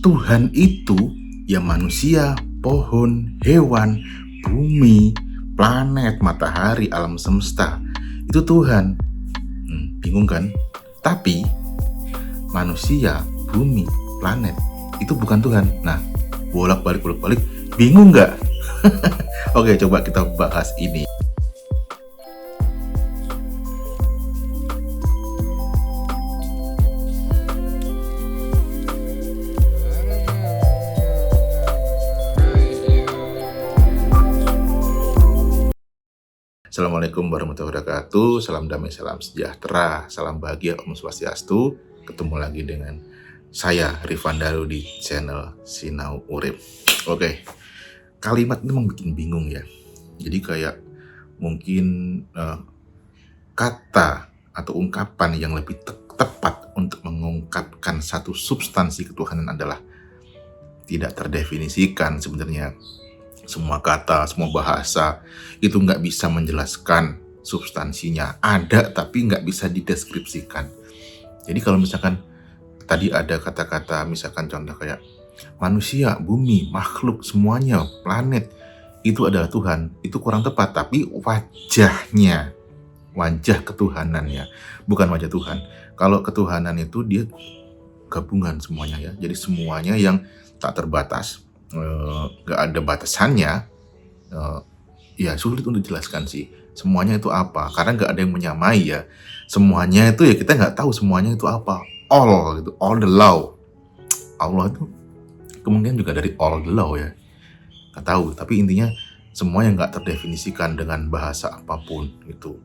Tuhan itu ya manusia, pohon, hewan, bumi, planet, matahari, alam semesta. Itu Tuhan. Bingung kan? Tapi manusia, bumi, planet itu bukan Tuhan. Nah, bolak-balik, bingung nggak? Oke, coba kita bahas ini. Assalamualaikum warahmatullahi wabarakatuh. Salam damai, salam sejahtera, salam bahagia, Om Swastiastu. Ketemu lagi dengan saya Rifan Daru di channel Sinau Urip. Oke, kalimat ini memang bikin bingung ya. Jadi kayak mungkin kata atau ungkapan yang lebih tepat untuk mengungkapkan satu substansi ketuhanan adalah tidak terdefinisikan sebenarnya. Semua kata, semua bahasa itu nggak bisa menjelaskan substansinya. Ada tapi nggak bisa dideskripsikan. Jadi kalau misalkan tadi ada kata-kata, misalkan contoh kayak manusia, bumi, makhluk, semuanya, planet, itu adalah Tuhan. Itu kurang tepat, tapi wajahnya, wajah ketuhanannya, bukan wajah Tuhan. Kalau ketuhanan itu dia gabungan semuanya ya. Jadi semuanya yang tak terbatas, gak ada batasannya, ya sulit untuk dijelaskan sih semuanya itu apa, karena gak ada yang menyamai ya. Semuanya itu ya kita gak tahu semuanya itu apa. All gitu, all the law. Allah itu kemungkinan juga dari all the law ya, gak tahu. Tapi intinya semua yang gak terdefinisikan dengan bahasa apapun gitu.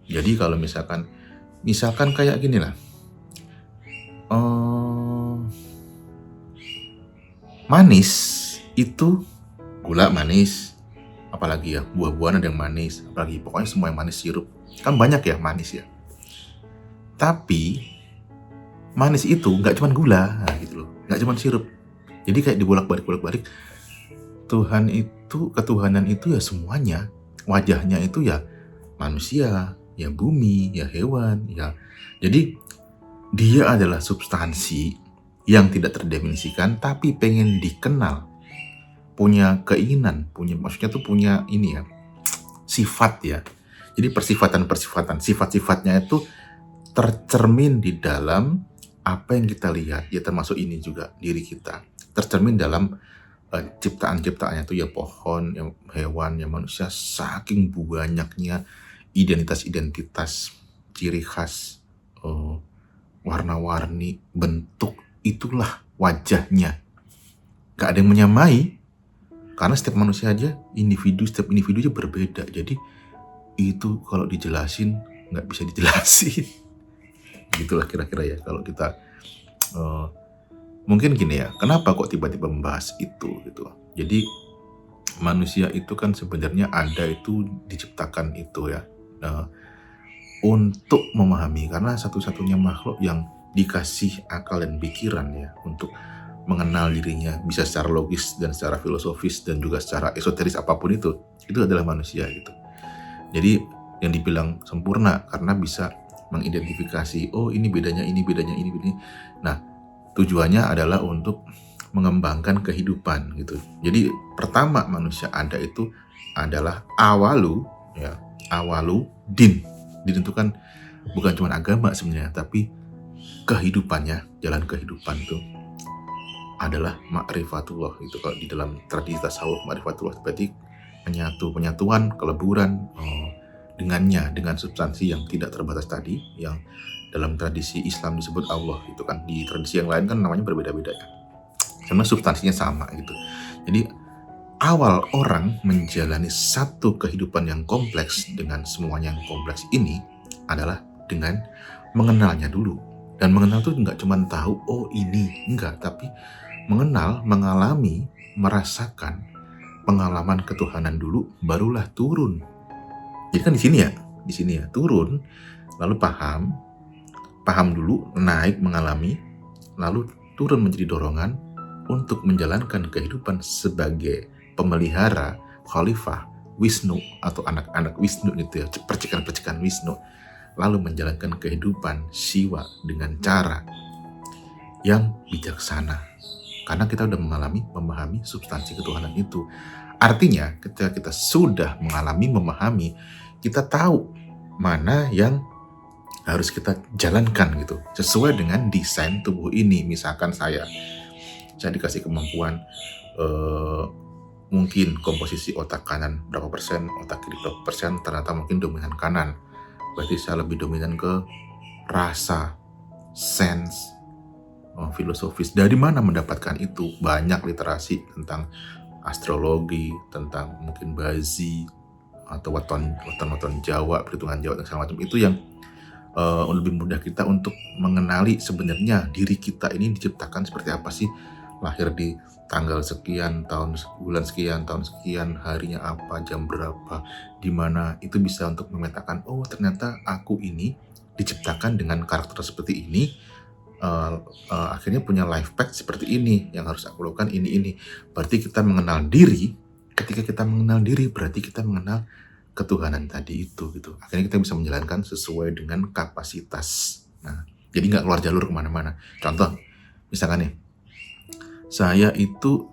Jadi kalau misalkan kayak gini lah, manis itu gula manis, apalagi ya buah-buahan ada yang manis, apalagi pokoknya semua yang manis, sirup kan banyak ya manis ya. Tapi manis itu nggak cuma gula, nah gitu loh, nggak cuma sirup. Jadi kayak dibolak-balik Tuhan itu, ketuhanan itu ya semuanya, wajahnya itu ya manusia, ya bumi, ya hewan, ya. Jadi dia adalah substansi yang tidak terdefinisikan tapi pengen dikenal, punya keinginan, maksudnya tuh punya ini ya, sifat ya. Jadi sifat-sifatnya itu tercermin di dalam apa yang kita lihat ya, termasuk ini juga diri kita, tercermin dalam ciptaan-ciptaannya tuh ya, pohon, ya hewan, ya manusia, saking banyaknya identitas, ciri khas, warna-warni, bentuk, itulah wajahnya. Gak ada yang menyamai, karena setiap manusia aja setiap individu aja berbeda. Jadi itu kalau dijelasin nggak bisa dijelasin. Gitulah kira-kira ya kalau kita mungkin gini ya, kenapa kok tiba-tiba membahas itu gitu. Jadi manusia itu kan sebenarnya ada itu, diciptakan itu ya, untuk memahami, karena satu-satunya makhluk yang dikasih akal dan pikiran ya untuk mengenal dirinya, bisa secara logis dan secara filosofis dan juga secara esoteris apapun itu adalah manusia gitu. Jadi yang dibilang sempurna karena bisa mengidentifikasi, oh ini bedanya. Nah, tujuannya adalah untuk mengembangkan kehidupan gitu. Jadi pertama manusia ada itu adalah awalu din. Din itu kan bukan cuma agama sebenarnya, tapi kehidupannya, jalan kehidupan itu adalah ma'rifatullah gitu. Kalau di dalam tradisi tasawuf, ma'rifatullah berarti penyatuan, keleburan dengannya, dengan substansi yang tidak terbatas tadi, yang dalam tradisi Islam disebut Allah itu kan. Di tradisi yang lain kan namanya berbeda-beda ya, karena substansinya sama gitu. Jadi awal orang menjalani satu kehidupan yang kompleks dengan semuanya yang kompleks ini adalah dengan mengenalnya dulu. Dan mengenal itu nggak cuma tahu, oh ini, enggak, tapi mengenal, mengalami, merasakan pengalaman ketuhanan dulu, barulah turun. Jadi kan di sini ya turun, lalu paham dulu, naik, mengalami, lalu turun menjadi dorongan untuk menjalankan kehidupan sebagai pemelihara, khalifah Wisnu atau anak-anak Wisnu gitu ya, percikan-percikan Wisnu, lalu menjalankan kehidupan Siwa dengan cara yang bijaksana. Karena kita udah memahami substansi ketuhanan itu. Artinya ketika kita sudah memahami, kita tahu mana yang harus kita jalankan gitu, sesuai dengan desain tubuh ini. Misalkan saya dikasih kemampuan mungkin komposisi otak kanan berapa persen, otak kiri berapa persen, ternyata mungkin dominan kanan. Berarti saya lebih dominan ke rasa, sense, filosofis. Dari mana mendapatkan itu? Banyak literasi tentang astrologi, tentang mungkin bazi atau weton Jawa, perhitungan Jawa dan segala macam itu yang lebih mudah kita untuk mengenali sebenarnya diri kita ini diciptakan seperti apa sih. Lahir di tanggal sekian, bulan sekian, tahun sekian, harinya apa, jam berapa, di mana, itu bisa untuk memetakan, oh ternyata aku ini diciptakan dengan karakter seperti ini, akhirnya punya life path seperti ini, yang harus aku lakukan ini. Berarti kita mengenal diri. Ketika kita mengenal diri, berarti kita mengenal ketuhanan tadi itu gitu. Akhirnya kita bisa menjalankan sesuai dengan kapasitas. Nah, jadi nggak keluar jalur kemana-mana. Contoh, misalkan nih, saya itu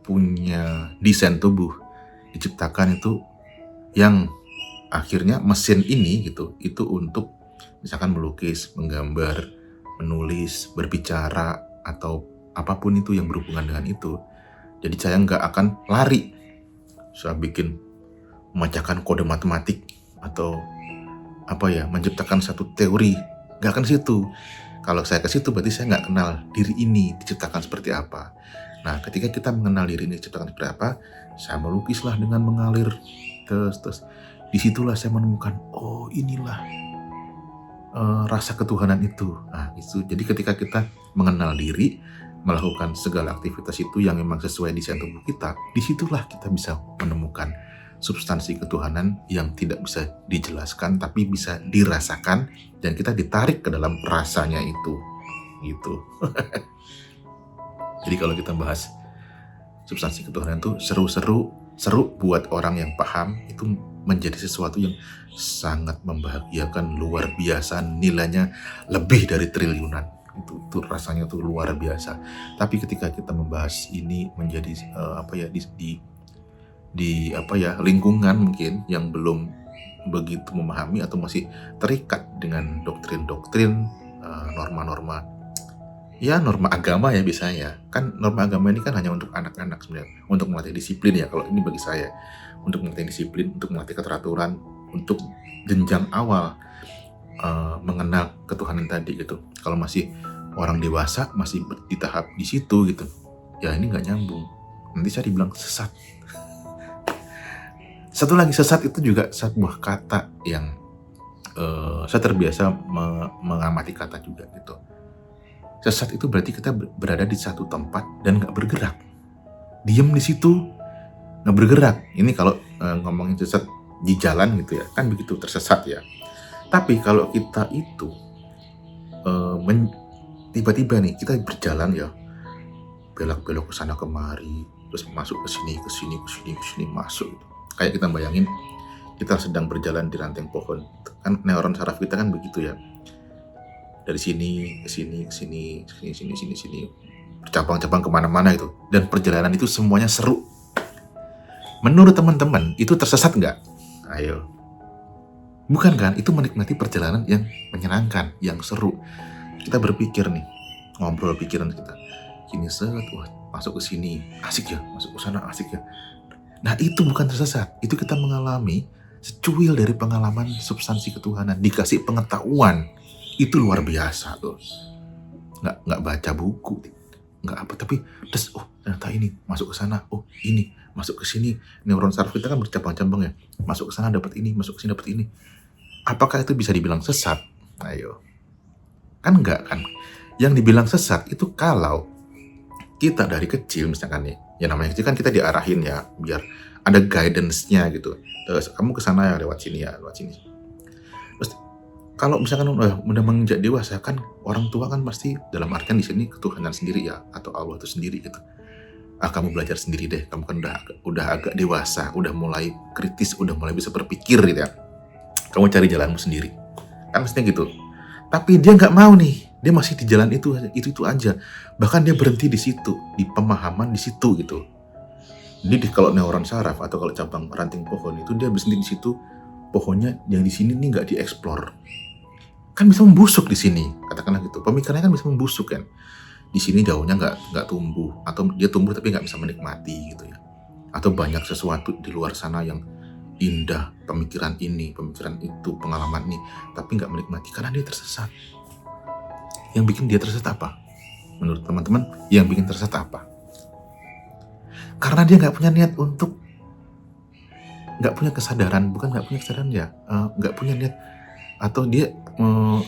punya desain tubuh diciptakan itu yang akhirnya mesin ini gitu, itu untuk misalkan melukis, menggambar, menulis, berbicara, atau apapun itu yang berhubungan dengan itu. Jadi saya nggak akan lari. Saya memecahkan kode matematik atau menciptakan satu teori, nggak akan situ. Kalau saya ke situ berarti saya nggak kenal diri ini diciptakan seperti apa. Nah, ketika kita mengenal diri ini diciptakan seperti apa, saya melukislah dengan mengalir terus. Disitulah saya menemukan, oh inilah rasa ketuhanan itu. Nah, itu. Jadi ketika kita mengenal diri, melakukan segala aktivitas itu yang memang sesuai desain tubuh kita, disitulah kita bisa menemukan substansi ketuhanan yang tidak bisa dijelaskan tapi bisa dirasakan, dan kita ditarik ke dalam rasanya itu gitu. Jadi kalau kita bahas substansi ketuhanan itu seru buat orang yang paham, itu menjadi sesuatu yang sangat membahagiakan, luar biasa, nilainya lebih dari triliunan. Itu rasanya tuh luar biasa. Tapi ketika kita membahas ini menjadi di lingkungan mungkin yang belum begitu memahami atau masih terikat dengan doktrin-doktrin, norma-norma, ya norma agama ya biasanya. Kan norma agama ini kan hanya untuk anak-anak sebenarnya, untuk melatih disiplin ya. Kalau ini bagi saya, untuk melatih disiplin, untuk melatih keteraturan, untuk jenjang awal mengenal ketuhanan tadi gitu. Kalau masih orang dewasa masih di tahap di situ gitu, ya ini nggak nyambung. Nanti saya dibilang sesat. Satu lagi, sesat itu juga sebuah kata yang saya terbiasa mengamati kata juga gitu. Sesat itu berarti kita berada di satu tempat dan nggak bergerak, diem di situ nggak bergerak. Ini kalau ngomongin sesat di jalan gitu ya, kan begitu tersesat ya. Tapi kalau kita itu tiba-tiba nih kita berjalan ya, belok-belok ke sana kemari, terus masuk ke sini masuk gitu. Kayak kita bayangin kita sedang berjalan di ranting pohon. Kan neuron saraf kita kan begitu ya. Dari sini ke sini, bercabang-cabang kemana-mana itu. Dan perjalanan itu semuanya seru. Menurut teman-teman, itu tersesat nggak? Ayo. Bukan kan? Itu menikmati perjalanan yang menyenangkan, yang seru. Kita berpikir nih, ngobrol pikiran kita. Gini masuk ke sini, asik ya. Masuk ke sana, asik ya. Nah itu bukan tersesat, itu kita mengalami secuil dari pengalaman substansi ketuhanan, dikasih pengetahuan, itu luar biasa tuh. Nggak baca buku, nggak apa, tapi terus ternyata ini masuk ke sana, ini masuk ke sini, neuron saraf kita kan bercabang-cabang ya, masuk ke sana dapat ini, masuk ke sini dapat ini. Apakah itu bisa dibilang sesat? Ayo, kan enggak kan? Yang dibilang sesat itu kalau kita dari kecil misalkan nih, ya namanya kecil kan kita diarahin ya, biar ada guidance-nya gitu. Terus kamu kesana ya, lewat sini. Terus kalau misalkan udah menginjak dewasa kan, orang tua kan pasti dalam artian di sini ketuhanan sendiri ya, atau Allah itu sendiri gitu. Kamu belajar sendiri deh, kamu kan udah agak dewasa, udah mulai kritis, udah mulai bisa berpikir gitu ya. Kamu cari jalanmu sendiri. Kan mestinya gitu. Tapi dia nggak mau nih, Dia masih di jalan itu aja. Bahkan dia berhenti di situ, di pemahaman di situ gitu. Jadi kalau neuron saraf atau kalau cabang ranting pohon itu dia berhenti di situ, pohonnya yang di sini nih nggak dieksplor. Kan bisa membusuk di sini, katakanlah gitu. Pemikirannya kan bisa membusuk kan. Di sini daunnya nggak tumbuh, atau dia tumbuh tapi nggak bisa menikmati gitu ya. Atau banyak sesuatu di luar sana yang indah, pemikiran ini, pemikiran itu, pengalaman ini, tapi nggak menikmati karena dia tersesat. Yang bikin dia tersesat apa? Menurut teman-teman, yang bikin tersesat apa? Karena dia nggak punya niat untuk, nggak punya kesadaran, bukan nggak punya kesadaran ya, nggak punya niat, atau dia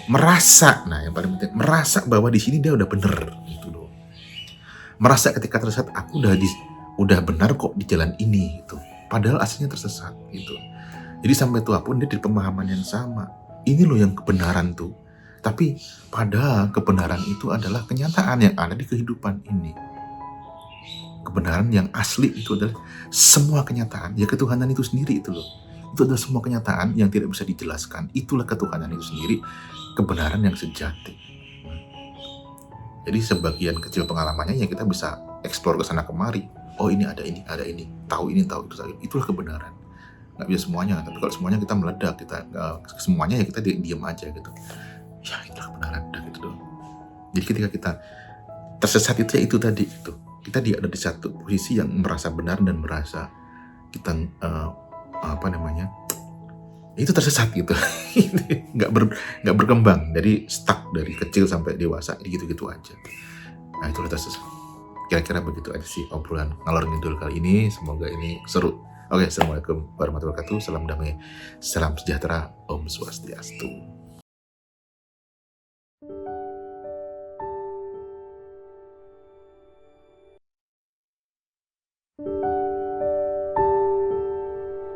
merasa, nah yang paling penting, merasa bahwa di sini dia udah bener gitu loh. Merasa ketika tersesat, aku udah benar kok di jalan ini gitu. Padahal aslinya tersesat gitu. Jadi sampai tua pun dia di pemahaman yang sama. Ini loh yang kebenaran tuh. Tapi padahal kebenaran itu adalah kenyataan yang ada di kehidupan ini. Kebenaran yang asli itu adalah semua kenyataan. Ya ketuhanan itu sendiri itu loh. Itu adalah semua kenyataan yang tidak bisa dijelaskan. Itulah ketuhanan itu sendiri. Kebenaran yang sejati. Jadi sebagian kecil pengalamannya yang kita bisa eksplor ke sana kemari. Oh ini ada ini, tahu ini, tahu itu, itulah kebenaran. Nggak bisa semuanya, tapi kalau semuanya kita meledak, semuanya ya kita diam aja gitu. Ya itulah kebenaran, udah gitu doang. Jadi ketika kita tersesat itu ya itu tadi itu. Kita ada di satu posisi yang merasa benar dan merasa kita itu tersesat gitu. nggak berkembang, dari stuck dari kecil sampai dewasa gitu-gitu aja. Nah itulah tersesat. Kira-kira begitu aja sih obrolan ngalor ngidul kali ini. Semoga ini seru. Oke, assalamualaikum warahmatullahi wabarakatuh. Salam damai, salam sejahtera, Om Swastiastu.